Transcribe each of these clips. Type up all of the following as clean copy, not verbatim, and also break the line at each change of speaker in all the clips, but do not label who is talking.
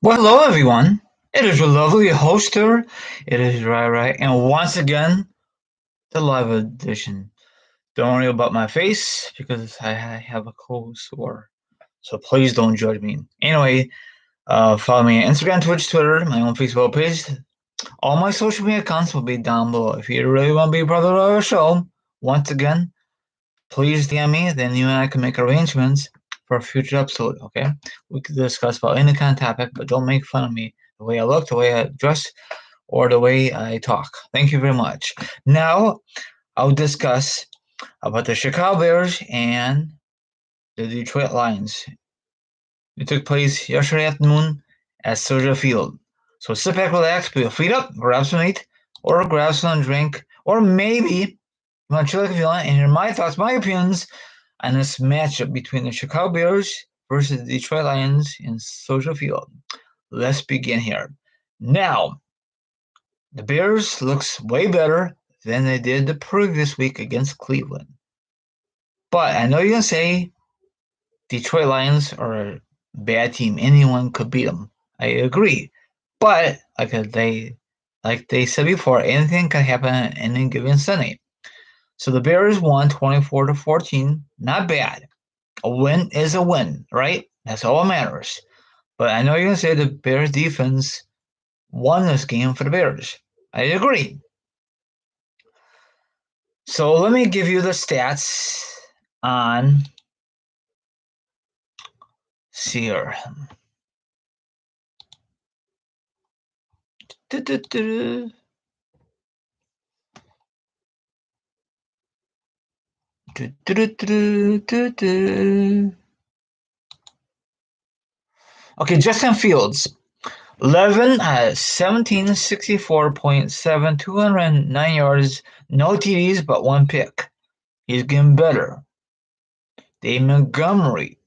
Well, hello everyone. It is your lovely hoster. It is Rai, and once again, the live edition. Don't worry about my face because I have a cold sore, so please don't judge me. Anyway, follow me on Instagram, Twitch, Twitter, my own Facebook page. All my social media accounts will be down below. If you really want to be a brother of our show, once again, please DM me. Then you and I can make arrangements for a future episode. Okay, we could discuss about any kind of topic, but don't make fun of me, the way I look, the way I dress, or the way I talk. Thank you very much. Now I'll discuss about the Chicago Bears and the Detroit Lions. It took place yesterday afternoon at Soldier Field. So sit back, relax, put your feet up, grab some meat, or grab some drink, or maybe you want to chill if you want and hear my thoughts, my opinions on this matchup between the Chicago Bears versus the Detroit Lions in Soldier Field. Let's begin here. Now, the Bears looks way better than they did the previous week against Cleveland. But I know you're gonna say Detroit Lions are a bad team. Anyone could beat them. I agree. But like they said before, anything can happen on any given Sunday. So the Bears won 24-14. Not bad. A win is a win, right? That's all that matters. But I know you're gonna say the Bears defense won this game for the Bears. I agree. So let me give you the stats on Seer. Okay, Justin Fields, 11 17, 64.7, 209 yards, no TDs, but one pick. He's getting better. Dave Montgomery,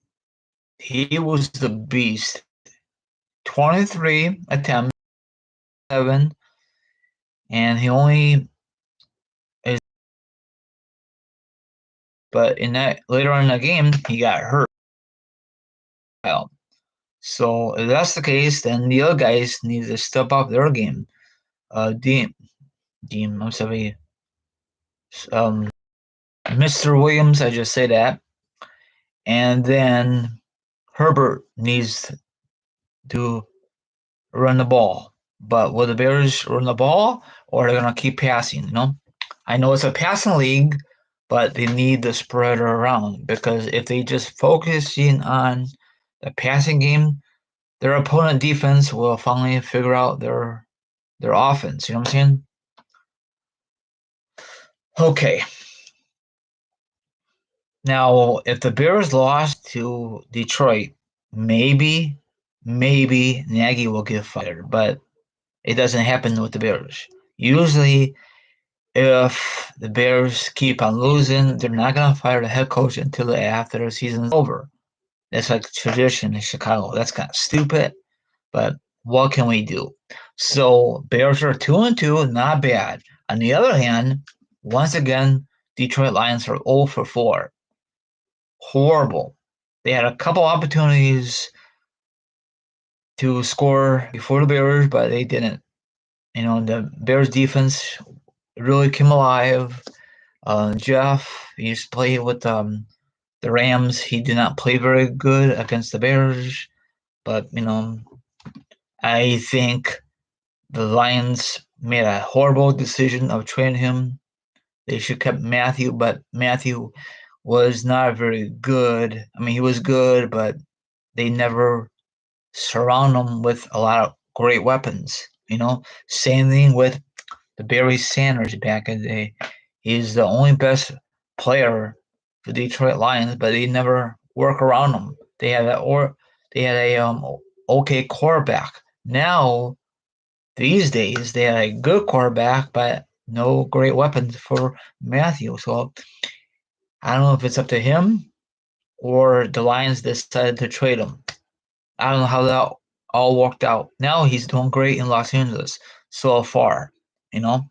he was the beast. 23 attempts, 7, and he only is, but in that later on in the game, he got hurt. So if that's the case, then the other guys need to step up their game. I'm sorry, Mr. Williams, I just say that, and then Herbert needs to run the ball. But will the Bears run the ball, or are they gonna keep passing? I know it's a passing league, but they need to spread it around because if they just focusing on the passing game, their opponent defense will finally figure out their offense. You know what I'm saying? Okay. Now, if the Bears lost to Detroit, maybe Nagy will get fired, but it doesn't happen with the Bears. Usually, if the Bears keep on losing, they're not going to fire the head coach until after the season's over. That's like tradition in Chicago. That's kind of stupid, but what can we do? So Bears are 2-2, not bad. On the other hand, once again, Detroit Lions are 0 for 4. Horrible. They had a couple opportunities to score before the Bears, but they didn't. The Bears defense really came alive. Jeff used to play with the Rams. He did not play very good against the Bears, but I think the Lions made a horrible decision of trading him. They should have kept Matthew, but Matthew was not very good. I mean, he was good, but they never surround him with a lot of great weapons. Same thing with the Barry Sanders back in the day. He's the only best player for the Detroit Lions, but they never work around him. They had a okay quarterback. Now these days they had a good quarterback, but no great weapons for Matthew. So I don't know if it's up to him or the Lions decided to trade him. I don't know how that all worked out. Now he's doing great in Los Angeles so far, you know.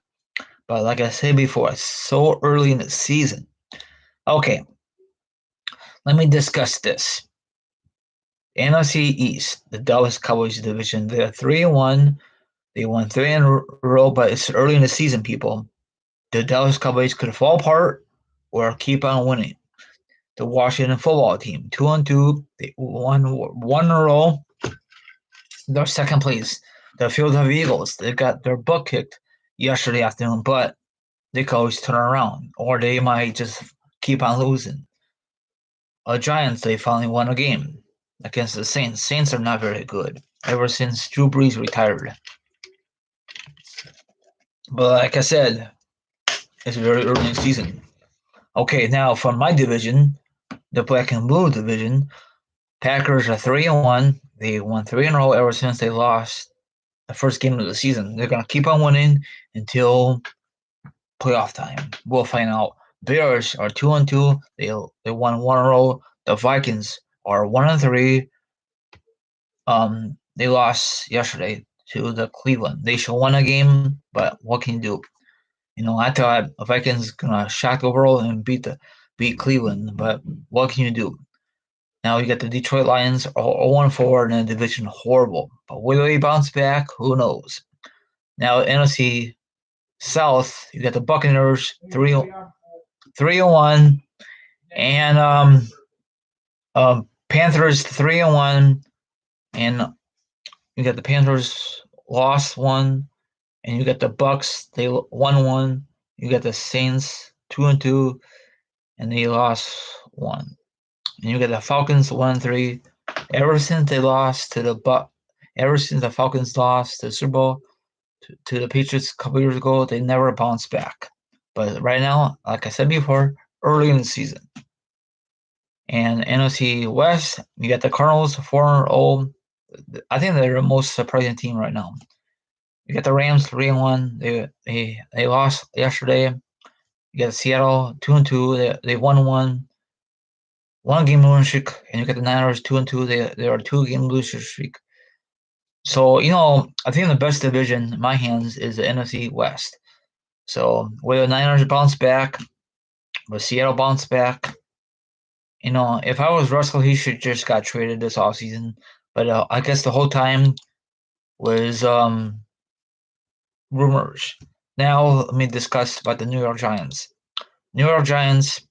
But like I said before, it's so early in the season. Okay, let me discuss this. NFC East, the Dallas Cowboys division. They're 3-1. They won 3 in a row, but it's early in the season, people. The Dallas Cowboys could fall apart or keep on winning. The Washington football team, 2-2. They won 1 in a row. They're second place. The Philadelphia Eagles, they got their butt kicked yesterday afternoon, but they could always turn around, or they might just keep on losing. Giants, they finally won a game against the Saints. Saints are not very good ever since Drew Brees retired. But like I said, it's very early in the season. Okay, now from my division, the Black and Blue division, Packers are 3-1. They won 3 in a row ever since they lost the first game of the season. They're gonna keep on winning until playoff time. We'll find out. Bears are 2-2. They won 1 in a row. The Vikings are 1-3. They lost yesterday to the Cleveland. They should win a game, but what can you do? I thought Vikings gonna shock the world and beat Cleveland, but what can you do? Now you got the Detroit Lions 0-4 in the division, horrible. But will they bounce back? Who knows? Now NFC South, you got the Buccaneers 3-1, and Panthers 3-1, and you got the Panthers lost one, and you got the Bucks, they won one. You got the Saints 2-2, and they lost one. And you got the Falcons 1-3. Ever since they lost to ever since the Falcons lost the Super Bowl to the Patriots a couple years ago, they never bounced back. But right now, like I said before, early in the season. And NFC West, you got the Cardinals 4-0. I think they're the most surprising team right now. You got the Rams 3-1. They lost yesterday. You got Seattle 2-2. They won one game losing streak, and you got the Niners 2-2. They are 2 game losing streak. So I think the best division in my hands is the NFC West. So will the Niners bounce back? Will Seattle bounce back? If I was Russell, he should just got traded this offseason. But I guess the whole time was rumors. Now let me discuss about the New York Giants. New York Giants,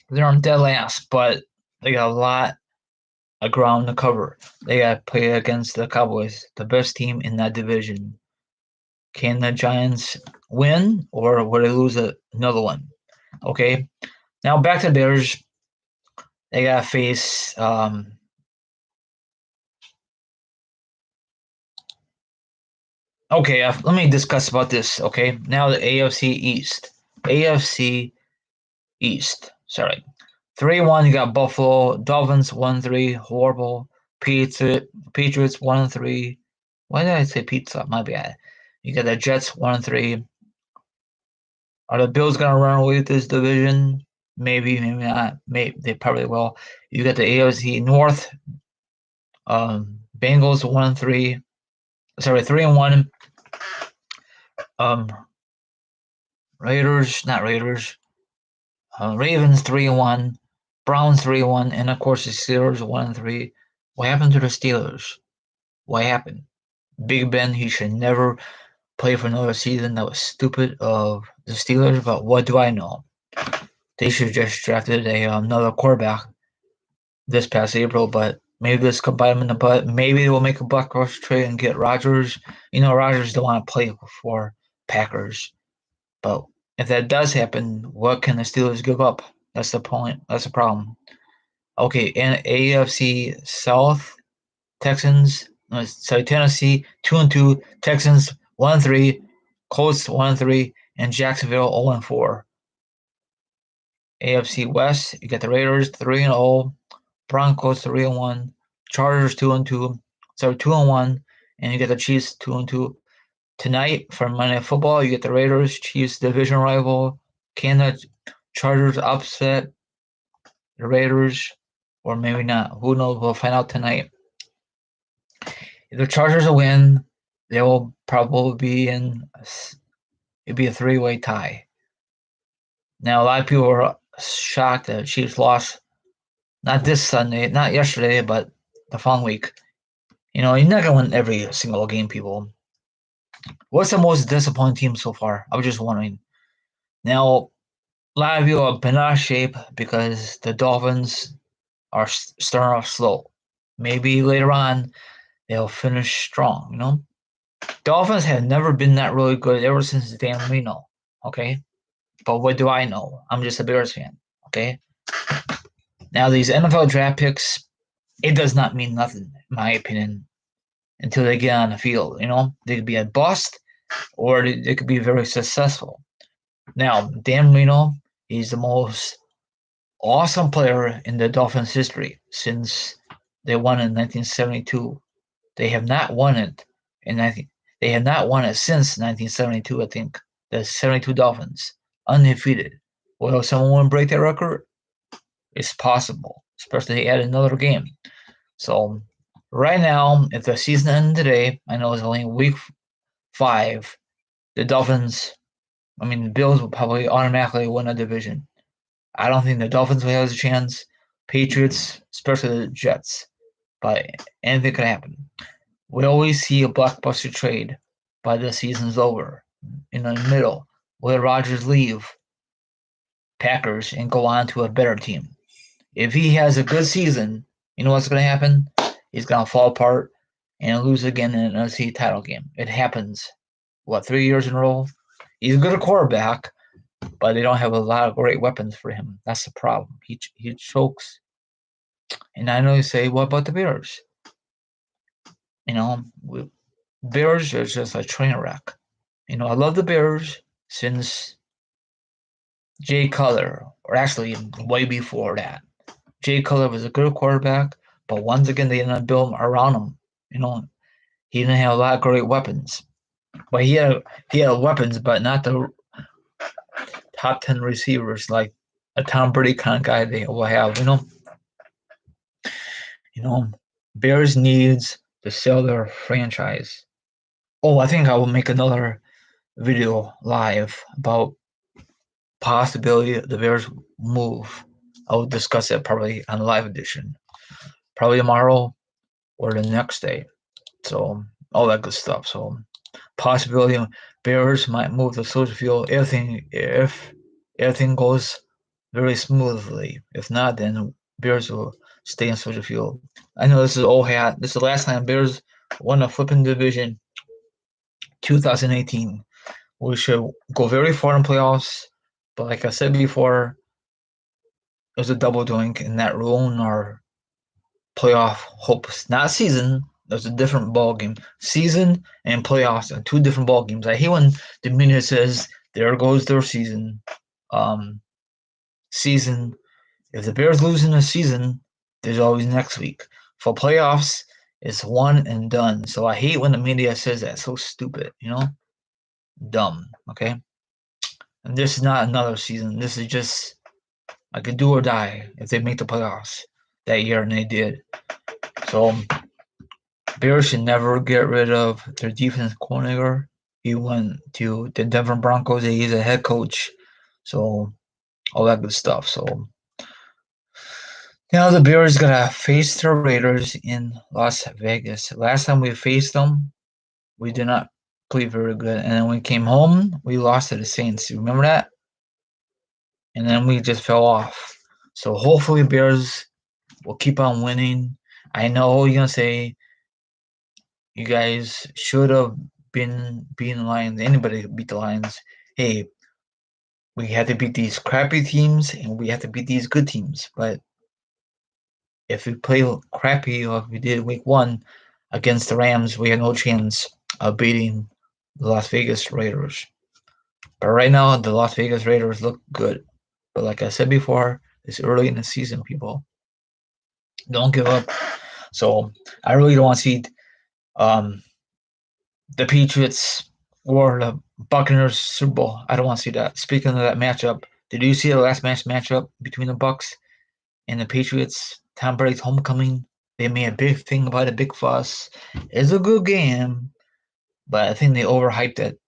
they're on dead last, but they got a lot of ground to cover. They got to play against the Cowboys, the best team in that division. Can the Giants win, or will they lose another one? Okay, now back to the Bears. They got to face okay, let me discuss about this. Okay, now the AFC East. AFC East. Sorry, 3-1. You got Buffalo. Dolphins 1-3. Horrible. Patriots 1-3. Why did I say pizza? My bad. You got the Jets 1-3. Are the Bills gonna run away with this division? Maybe, maybe not. Maybe they probably will. You got the AFC North. Bengals 1-3. Sorry, 3-1. Um, Raiders, not Raiders. Ravens 3-1. Browns 3-1, and of course the Steelers 1-3. What happened to the Steelers? What happened? Big Ben, he should never play for another season. That was stupid of the Steelers, but what do I know? They should have just drafted another quarterback this past April, but maybe this could bite them in the butt. Maybe they will make a blockbuster trade and get Rodgers. Rodgers don't want to play for Packers, but if that does happen, what can the Steelers give up? That's the point. That's the problem. Okay, and AFC South, Tennessee 2-2, Texans 1-3, Colts 1-3, and Jacksonville 0-4. AFC West, you got the Raiders 3-0, Broncos 3-1, Chargers 2-2, 2-1, and you get the Chiefs 2-2. Tonight for Monday Night Football, you get the Raiders, Chiefs division rival. Can the Chargers upset the Raiders, or maybe not? Who knows? We'll find out tonight. If the Chargers will win, they will probably be it'd be a 3-way tie. Now a lot of people are shocked that the Chiefs lost, not this Sunday, not yesterday, but the following week. You're not gonna win every single game, people. What's the most disappointing team so far? I was just wondering. Now, a lot of you have been out of shape because the Dolphins are starting off slow. Maybe later on they'll finish strong. Dolphins have never been that really good ever since Dan Marino. Okay, but what do I know? I'm just a Bears fan. Okay. Now these NFL draft picks, it does not mean nothing, in my opinion, until they get on the field. They could be a bust or they could be very successful. Now, Dan Marino, he's the most awesome player in the Dolphins' history since they won in 1972. They have not won it in 19, They have not won it since 1972. I think the 72 Dolphins undefeated. Will someone break that record? It's possible, especially add another game. So right now, if the season ended today, I know it's only week 5. The the Bills will probably automatically win a division. I don't think the Dolphins will have a chance. Patriots, especially the Jets, but anything could happen. We always see a blockbuster trade by the season's over. In the middle, will Rodgers leave Packers and go on to a better team? If he has a good season, you know what's going to happen? He's going to fall apart and lose again in an NFC title game. It happens, 3 years in a row? He's a good quarterback, but they don't have a lot of great weapons for him. That's the problem. He chokes. And I know you say, what about the Bears? Bears are just a train wreck. I love the Bears since Jay Cutler, or actually way before that. Jay Cutler was a good quarterback, but once again they didn't build around him. He didn't have a lot of great weapons. But he had weapons, but not the top 10 receivers like a Tom Brady kind of guy they will have. You know, Bears needs to sell their franchise. Oh, I think I will make another video live about possibility the Bears move. I will discuss it probably on the live edition, probably tomorrow or the next day. So all that good stuff. So possibility Bears might move to Soldier Field if everything goes very smoothly. If not, then Bears will stay in Soldier Field. I know this is old hat. This is the last time Bears won a flipping division, 2018. We should go very far in playoffs, but like I said before, it was a double doink, and that ruined our playoff hopes. Not season. There's a different ball game. Season and playoffs are two different ball games. I hate when the media says there goes their season. Um, season. If the Bears lose in a season, there's always next week. For playoffs, it's one and done. So I hate when the media says that. So stupid, dumb. Okay. And this is not another season. This is just like a do or die if they make the playoffs that year, and they did. So Bears should never get rid of their defense coordinator. He went to the Denver Broncos. He's a head coach. So all that good stuff. So now the Bears gonna face the Raiders in Las Vegas. Last time we faced them, we did not play very good. And then when we came home, we lost to the Saints. You remember that? And then we just fell off. So hopefully Bears will keep on winning. I know you're gonna say you guys should have been beating the Lions. Anybody could beat the Lions. Hey, we had to beat these crappy teams and we had to beat these good teams. But if we play crappy like we did week 1 against the Rams, we had no chance of beating the Las Vegas Raiders. But right now, the Las Vegas Raiders look good. But like I said before, it's early in the season, people. Don't give up. So I really don't want to see um, the Patriots or the Buccaneers Super Bowl. I don't want to see that. Speaking of that matchup, did you see the last matchup between the Bucks and the Patriots? Tom Brady's homecoming. They made a big thing about a big fuss. It's a good game, but I think they overhyped it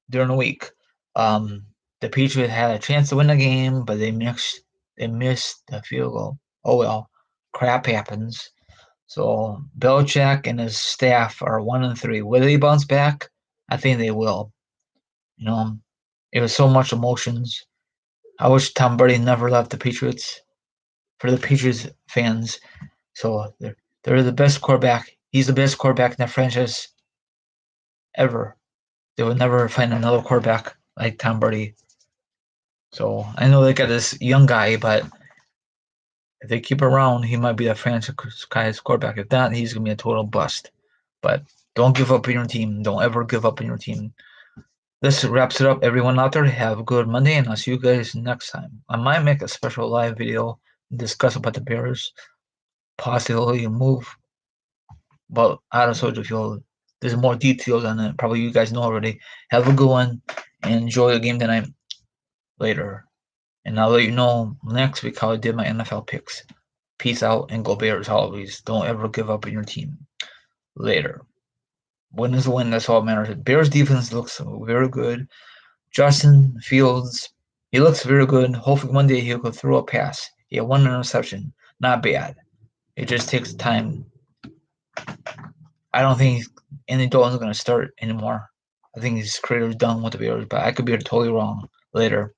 during the week. The Patriots had a chance to win the game, but they missed the field goal. Oh well, crap happens. So Belichick and his staff are 1-3. Will they bounce back? I think they will. You know, it was so much emotions. I wish Tom Brady never left the Patriots. For the Patriots fans, so they're the best quarterback. He's the best quarterback in the franchise ever. They would never find another quarterback like Tom Brady. So I know they got this young guy, but if they keep around, he might be the franchise quarterback. If not, he's gonna be a total bust. But don't give up on your team. Don't ever give up on your team. This wraps it up. Everyone out there, have a good Monday, and I'll see you guys next time. I might make a special live video and discuss about the Bears, possibly move, but I don't know if you'll. There's more details on it. Probably you guys know already. Have a good one and enjoy the game tonight later. And I'll let you know next week how I did my NFL picks. Peace out and go Bears always. Don't ever give up on your team. Later. Win is a win. That's all that matters. Bears defense looks very good. Justin Fields, he looks very good. Hopefully one day he'll go throw a pass. He had one interception. Not bad. It just takes time. I don't think Andy Dalton's going to start anymore. I think his career is done with the Bears, but I could be totally wrong later.